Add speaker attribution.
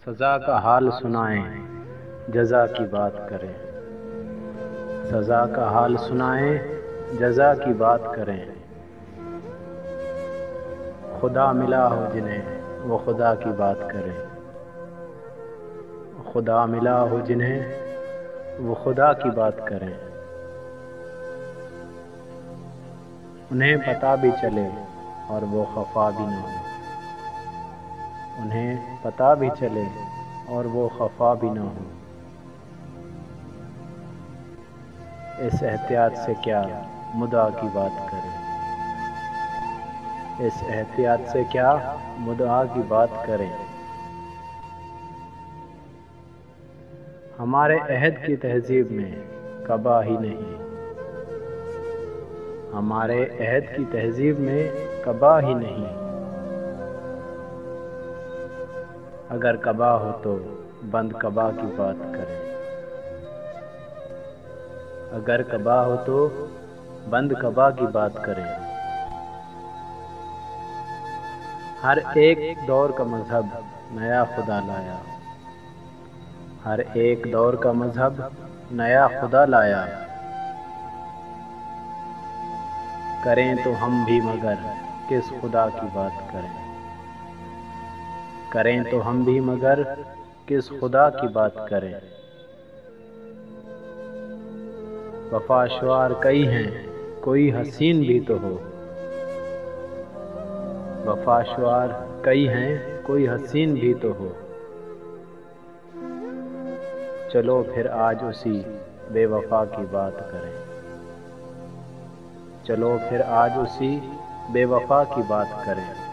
Speaker 1: سزا کا حال سنائیں، جزا کی بات کریں۔ سزا کا حال سنائیں، جزا کی بات کریں۔ خدا ملا ہو جنہیں وہ خدا کی بات کریں۔ خدا ملا ہو جنہیں وہ خدا کی بات کریں۔ انہیں پتہ بھی چلے اور وہ خفا بھی نہ ہو۔ انہیں پتہ بھی چلے اور وہ خفا بھی نہ ہو۔ اس احتیاط سے کیا مدعا کی بات کریں۔ اس احتیاط سے کیا مدعا کی بات کریں۔ ہمارے عہد کی تہذیب میں قبا ہی نہیں۔ ہمارے عہد کی تہذیب میں قبا ہی نہیں۔ اگر قبا ہو تو بند قبا کی بات کریں۔ اگر قبا ہو تو بند قبا کی بات کریں۔ ہر ایک دور کا مذہب نیا خدا لایا۔ ہر ایک دور کا مذہب نیا خدا لایا۔ کریں تو ہم بھی مگر کس خدا کی بات کریں۔ کریں تو ہم بھی مگر کس خدا کی بات کریں۔ وفاشوار کئی ہیں کوئی حسین بھی تو ہو۔ وفاشوار کئی ہیں کوئی حسین بھی تو ہو۔ چلو پھر آج اسی بے وفا کی بات کریں۔ چلو پھر آج اسی بے وفا کی بات کریں۔